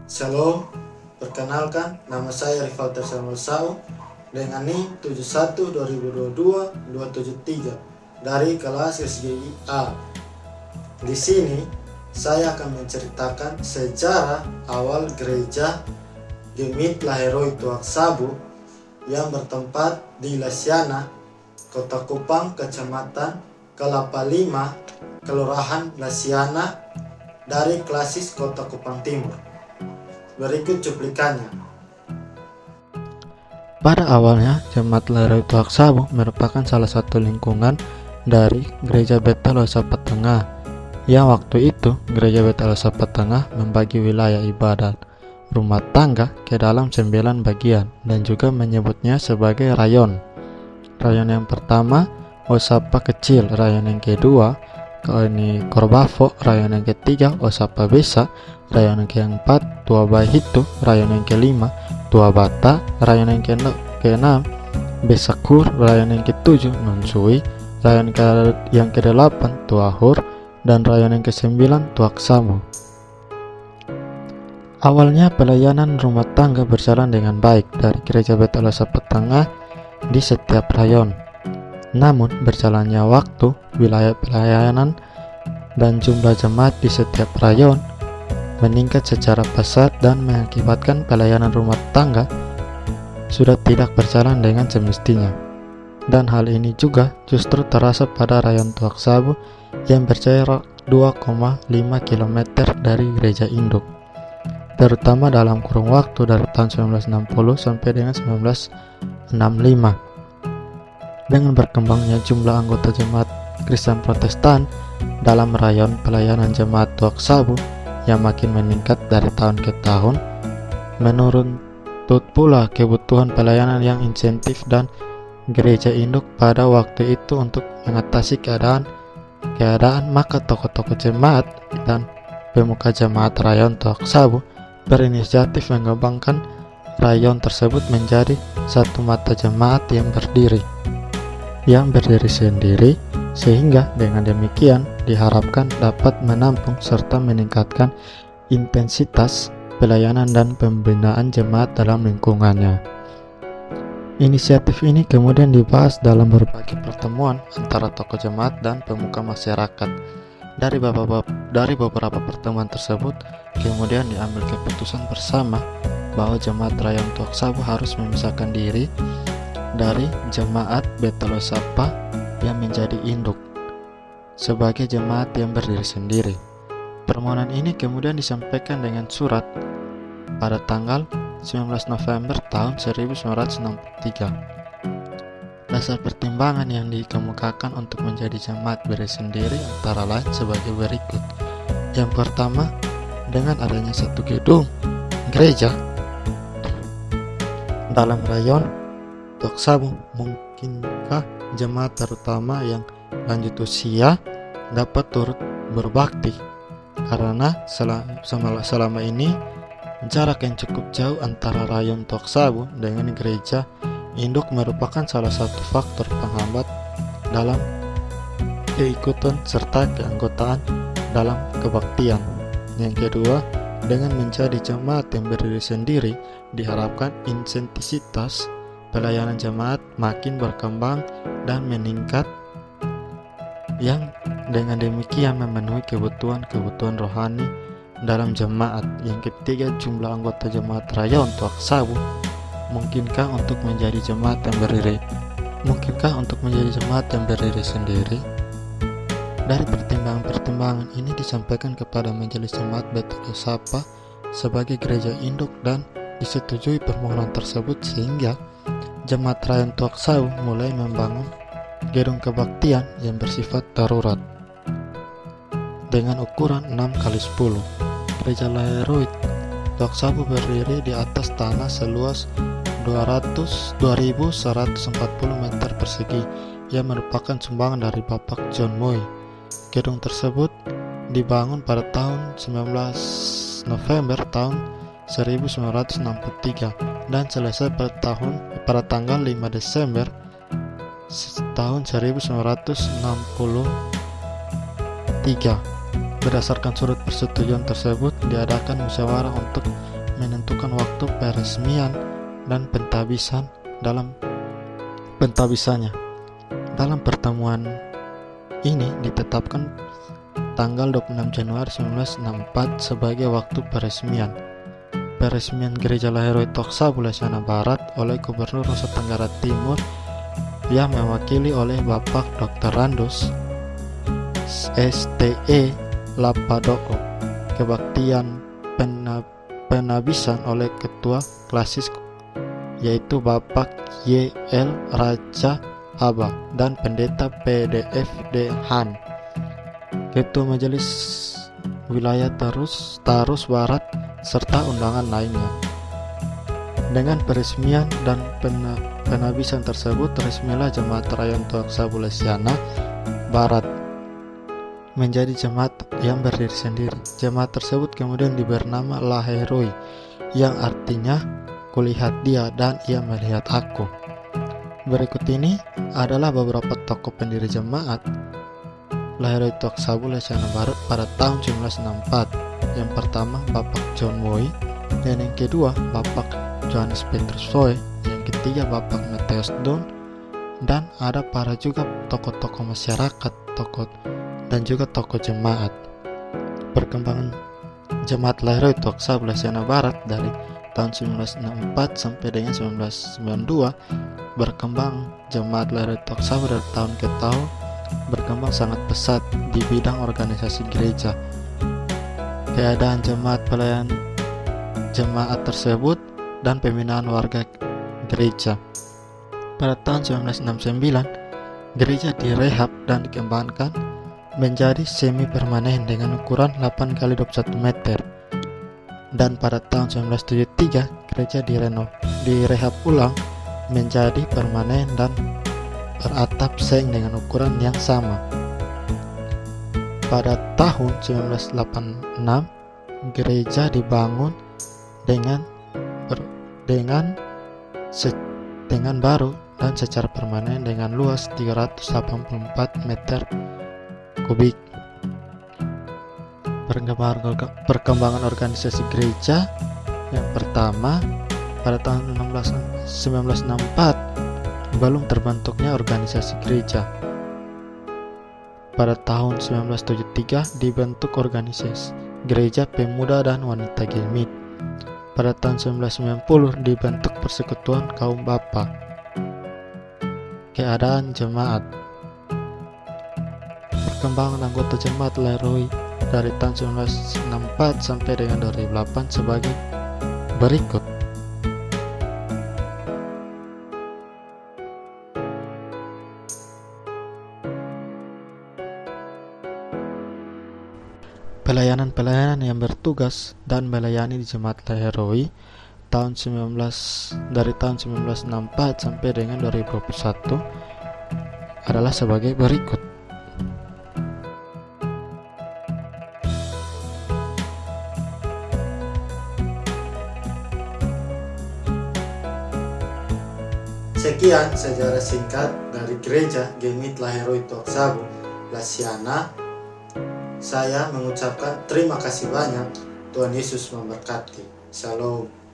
Shalom, perkenalkan nama saya Rivalter Samuel Sau dengan NIM 71-2022-273 dari kelas SGI A. Di sini saya akan menceritakan sejarah awal gereja Gemit Laheroi Tuak Sabu yang bertempat di Lasiana, Kota Kupang, Kecamatan Kelapa Lima, Kelurahan Lasiana, dari Klasis Kota Kupang Timur. Berikut cuplikannya. Pada awalnya, Jemaat Laheroi Tuak Sabu merupakan salah satu lingkungan dari Gereja Betel Osapa Tengah, yang waktu itu Gereja Betel Osapa Tengah membagi wilayah ibadat rumah tangga ke dalam 9 bagian dan juga menyebutnya sebagai rayon. Rayon yang pertama Osapa Kecil, rayon yang kedua ini Korbafo, rayon yang ketiga Osapa Besa, rayon yang keempat Tua Bahitu, rayon yang kelima Tua Bata, rayon yang keenam Besakur, rayon yang ketujuh Nonsui, rayon yang kedelapan Tua Hur, dan rayon yang kesembilan Tuak Sabu. Awalnya pelayanan rumah tangga berjalan dengan baik dari Gereja Betel Osapa Tengah di setiap rayon. Namun berjalannya waktu, wilayah pelayanan dan jumlah jemaat di setiap rayon meningkat secara pesat dan mengakibatkan pelayanan rumah tangga sudah tidak berjalan dengan semestinya. Dan hal ini juga justru terasa pada rayon Tuak Sabu yang berjarak 2,5 km dari gereja induk, terutama dalam kurun waktu dari tahun 1960 sampai dengan 1965. Dengan berkembangnya jumlah anggota jemaat Kristen Protestan dalam rayon pelayanan jemaat Tuak Sabu yang makin meningkat dari tahun ke tahun, menuntut pula kebutuhan pelayanan yang insentif dan gereja induk pada waktu itu untuk mengatasi keadaan maka tokoh-tokoh jemaat dan pemuka jemaat rayon Tuak Sabu berinisiatif mengembangkan rayon tersebut menjadi satu mata jemaat yang berdiri sendiri, sehingga dengan demikian diharapkan dapat menampung serta meningkatkan intensitas pelayanan dan pembinaan jemaat dalam lingkungannya. Inisiatif ini kemudian dibahas dalam berbagai pertemuan antara tokoh jemaat dan pemuka masyarakat. Dari beberapa pertemuan tersebut kemudian diambil keputusan bersama bahwa jemaat rayon Tuak Sabu harus memisahkan diri dari jemaat Betel Osapa yang menjadi induk sebagai jemaat yang berdiri sendiri. Permohonan ini kemudian disampaikan dengan surat pada tanggal 19 November tahun 1963. Dasar pertimbangan yang dikemukakan untuk menjadi jemaat berdiri sendiri antara lain sebagai berikut. Yang pertama, dengan adanya satu gedung gereja dalam rayon Tuak Sabu, mungkinkah jemaat terutama yang lanjut usia dapat turut berbakti, karena selama ini jarak yang cukup jauh antara rayon Tuak Sabu dengan gereja induk merupakan salah satu faktor penghambat dalam keikutan serta keanggotaan dalam kebaktian. Yang kedua, dengan menjadi jemaat yang berdiri sendiri diharapkan intensitas pelayanan jemaat makin berkembang dan meningkat, yang dengan demikian memenuhi kebutuhan rohani dalam jemaat. Yang ketiga, jumlah anggota jemaat rayon Tuak Sabu mungkinkah untuk menjadi jemaat yang berdiri sendiri. Dari pertimbangan ini disampaikan kepada Majelis Jemaat Betel Osapa sebagai gereja induk dan disetujui permohonan tersebut, sehingga jemaat rayon Tuak Sabu mulai membangun gedung kebaktian yang bersifat darurat dengan ukuran 6x10. Gereja Laheroi Tuak Sabu berdiri di atas tanah seluas 2.140 meter persegi yang merupakan sumbangan dari Bapak John Moy. Gedung tersebut dibangun pada tahun 19 November tahun 1963 dan selesai pada tanggal 5 Desember tahun 1963. Berdasarkan surat persetujuan tersebut, diadakan musyawarah untuk menentukan waktu peresmian dan pentabisannya. Dalam pertemuan ini ditetapkan tanggal 26 Januari 1964 sebagai waktu peresmian Gereja Lahiroi Toksabu Lesiana Barat oleh Gubernur Nusa Tenggara Timur yang mewakili oleh Bapak Dr. Randus STE Lapadoko. Kebaktian penabisan oleh Ketua Klasis yaitu Bapak Y.L. Raja Aba dan Pendeta PDFD Han. Ketua Majelis Wilayah Tarus Barat serta undangan lainnya. Dengan peresmian dan penabisan tersebut, resmilah Jemaat Rayon Toksabu Lesiana Barat menjadi jemaat yang berdiri sendiri. Jemaat tersebut kemudian diberi nama Lahiroi, yang artinya kulihat dia dan ia melihat aku. Berikut ini adalah beberapa tokoh pendiri jemaat Lahiroi Toksabu Lesiana Barat pada tahun 1964. Yang pertama Bapak John Moy, dan yang kedua Bapak Johannes Petrus Foy, yang ketiga Bapak Matthias Don, dan ada para juga tokoh-tokoh masyarakat, tokoh dan juga tokoh jemaat. Perkembangan Jemaat Lahiroi Toksabu Lesiana Barat dari tahun 1964 sampai dengan 1992 berkembang. Jemaat Lahiroi Toksabu dari tahun ke tahun berkembang sangat pesat di bidang organisasi gereja. Keadaan jemaat, pelayan jemaat tersebut, dan pembinaan warga gereja. Pada tahun 1969, gereja direhab dan dikembangkan menjadi semi permanen dengan ukuran 8x21 meter. Dan pada tahun 1973, gereja direhab ulang menjadi permanen dan beratap seng dengan ukuran yang sama. Pada tahun 1986, gereja dibangun dengan baru dan secara permanen dengan luas 384 meter kubik. Perkembangan organisasi gereja yang pertama, pada tahun 1964 belum terbentuknya organisasi gereja. Pada tahun 1973 dibentuk organisasi Gereja Pemuda dan Wanita Gemit. Pada tahun 1990 dibentuk Persekutuan Kaum Bapa. Keadaan jemaat. Perkembangan anggota jemaat Lahiroi dari tahun 1964 sampai dengan 2008 sebagai berikut. Pelayanan yang bertugas dan melayani di Jemaat Lahiroi dari tahun 1964 sampai dengan 2021 adalah sebagai berikut. Sekian sejarah singkat dari Gereja Gemit Lahiroi Toksabu Lesiana. Saya mengucapkan terima kasih banyak. Tuhan Yesus memberkati. Shalom.